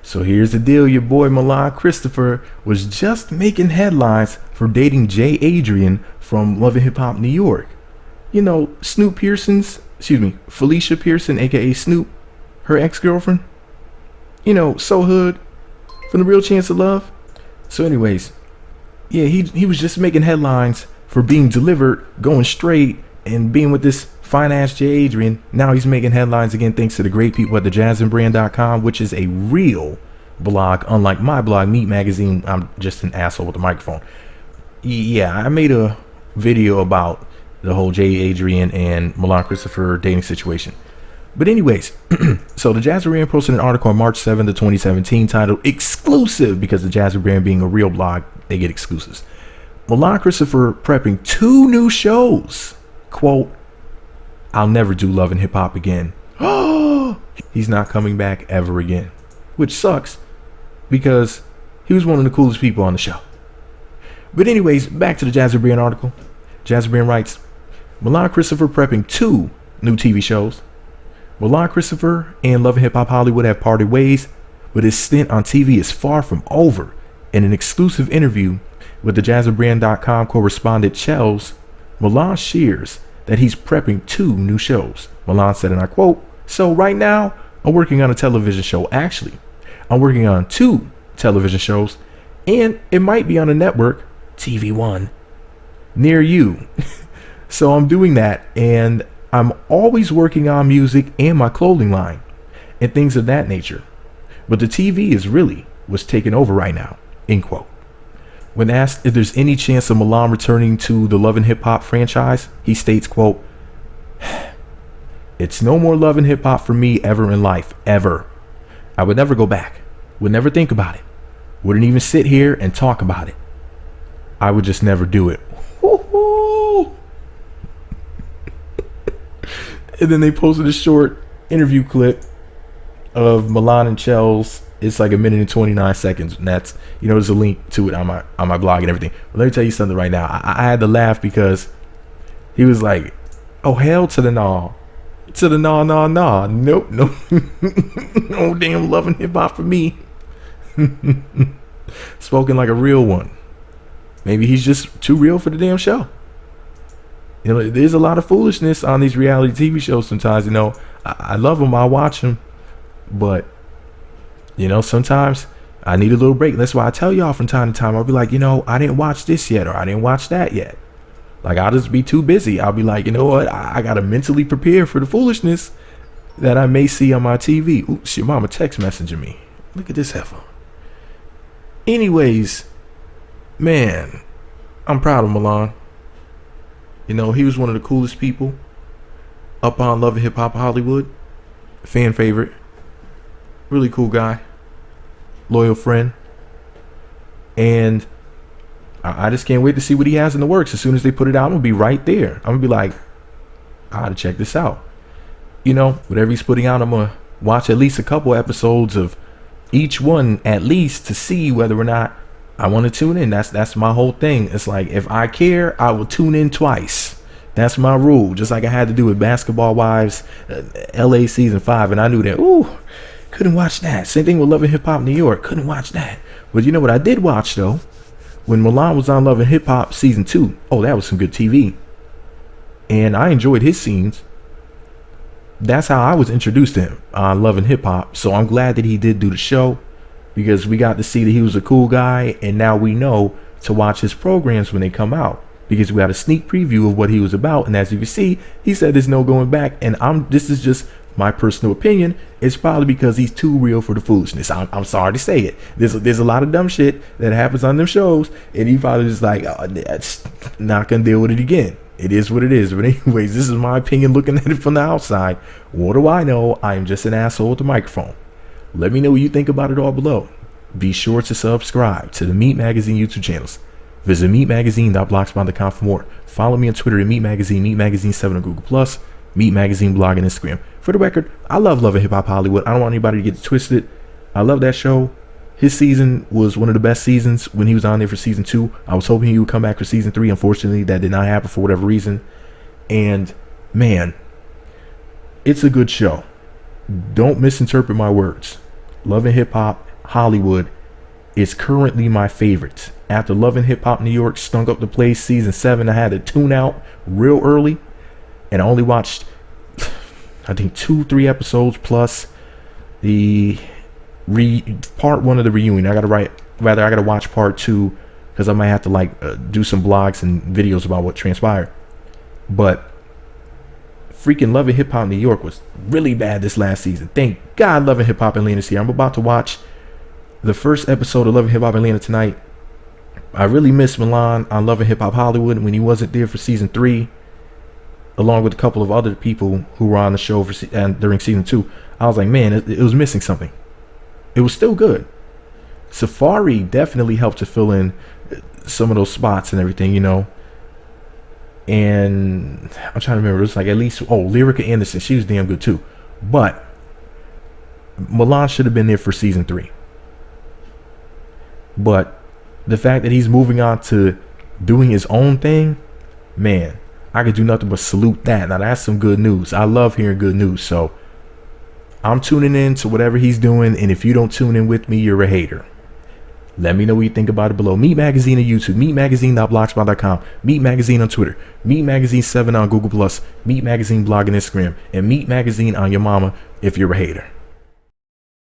So here's the deal. Your boy Milan Christopher was just making headlines for dating Jay Adrian from Love and Hip Hop New York. You know, Felicia Pearson, aka Snoop, her ex-girlfriend. You know, so hood from The Real Chance of Love. So anyways, yeah, he was just making headlines for being delivered, going straight, and being with this fine ass Jay Adrian. Now he's making headlines again thanks to the great people at thejazzinbrand.com, which is a real blog, unlike my blog, Meat Magazine. I'm just an asshole with a microphone. Yeah, I made a video about the whole Jay Adrian and Milan Christopher dating situation. But anyways, so the Jazzy Brand posted an article on March 7th of 2017 titled Exclusive, because the Jazzy Brand being a real blog, they get exclusives. Milan Christopher prepping 2 new shows. Quote, I'll never do Love and Hip Hop again. Oh, he's not coming back ever again. Which sucks, because he was one of the coolest people on the show. But anyways, back to the Jazzy Brand article. Jazzy Brand writes, Milan Christopher prepping 2 new TV shows. Milan Christopher and Love and Hip Hop Hollywood have parted ways, but his stint on TV is far from over. In an exclusive interview with the JazzyBrand.com correspondent Chels, Milan shares that he's prepping 2 new shows. Milan said, and I quote, so right now, I'm working on a television show. Actually, I'm working on 2 television shows, and it might be on a network, TV One, near you. So I'm doing that, and I'm always working on music and my clothing line and things of that nature. But the TV is really what's taking over right now, end quote. When asked if there's any chance of Milan returning to the Love and Hip Hop franchise, he states, quote, it's no more Love and Hip Hop for me ever in life, ever. I would never go back, would never think about it, wouldn't even sit here and talk about it. I would just never do it. And then they posted a short interview clip of Milan and Chels. It's like 1 minute and 29 seconds. And that's, you know, there's a link to it on my blog and everything. But let me tell you something right now. I had to laugh because he was like, oh, hell to the nah. To the nah. Nope. No damn Love and Hip Hop for me. Spoken like a real one. Maybe he's just too real for the damn show. You know, there's a lot of foolishness on these reality TV shows sometimes. You know, I love them. I watch them. But, you know, sometimes I need a little break. That's why I tell y'all from time to time, I'll be like, you know, I didn't watch this yet, or I didn't watch that yet. Like, I'll just be too busy. I'll be like, you know what? I got to mentally prepare for the foolishness that I may see on my TV. Oops, your mama text messaging me. Look at this heifer. Anyways, man, I'm proud of Milan. You know, he was one of the coolest people up on Love and Hip Hop Hollywood. Fan favorite. Really cool guy. Loyal friend. And I just can't wait to see what he has in the works. As soon as they put it out, I'm going to be right there. I'm going to be like, I got to check this out. You know, whatever he's putting out, I'm going to watch at least a couple episodes of each one, at least, to see whether or not I want to tune in. That's my whole thing. It's like, if I care, I will tune in twice. That's my rule. Just like I had to do with Basketball Wives, LA season 5, and I knew that. Ooh, couldn't watch that. Same thing with Love and Hip Hop New York. Couldn't watch that. But you know what I did watch though? When Milan was on Love and Hip Hop season 2. Oh, that was some good TV. And I enjoyed his scenes. That's how I was introduced to him on Love and Hip Hop. So I'm glad that he did do the show, because we got to see that he was a cool guy, and now we know to watch his programs when they come out, because we had a sneak preview of what he was about. And as you can see, he said there's no going back. And this is just my personal opinion. It's probably because he's too real for the foolishness. I'm sorry to say it. There's a lot of dumb shit that happens on them shows, and he probably just like, oh, that's not gonna deal with it again. It is what it is. But anyways, this is my opinion looking at it from the outside. What do I know? I am just an asshole with a microphone. Let me know what you think about it all below. Be sure to subscribe to the Meat Magazine YouTube channels. Visit meatmagazine.blogspot.com for more. Follow me on Twitter at Meat Magazine, Meat Magazine 7 on Google+, Meat Magazine blog and Instagram. For the record, I love and Hip Hop Hollywood. I don't want anybody to get it twisted. I love that show. His season was one of the best seasons when he was on there for season 2. I was hoping he would come back for season 3. Unfortunately, that did not happen for whatever reason. And man, it's a good show. Don't misinterpret my words. Love and Hip Hop Hollywood is currently my favorite. After Love and Hip Hop New York stunk up the place season 7, I had to tune out real early, and I only watched, I think, 2-3 episodes plus the part 1 of the reunion. I gotta watch part 2 because I might have to do some blogs and videos about what transpired. But freaking Love and Hip Hop New York was really bad this last season. Thank God Love and Hip Hop Atlanta's here. I'm about to watch the first episode of Love and Hip Hop Atlanta tonight. I really miss Milan on Love and Hip Hop Hollywood when he wasn't there for season 3, along with a couple of other people who were on the show during season 2. I was like, man, it was missing something. It was still good. Safari definitely helped to fill in some of those spots and everything, you know. And I'm trying to remember, it was like at least, Lyrica Anderson, she was damn good too. But Milan should have been there for season 3. But the fact that he's moving on to doing his own thing, man, I could do nothing but salute that. Now that's some good news. I love hearing good news. So I'm tuning in to whatever he's doing. And if you don't tune in with me, you're a hater. Let me know what you think about it below. Meat Magazine on YouTube, meatmagazine.blogspot.com, Meat Magazine on Twitter, Meat Magazine 7 on Google+, Meat Magazine blog and Instagram, and Meat Magazine on your mama if you're a hater.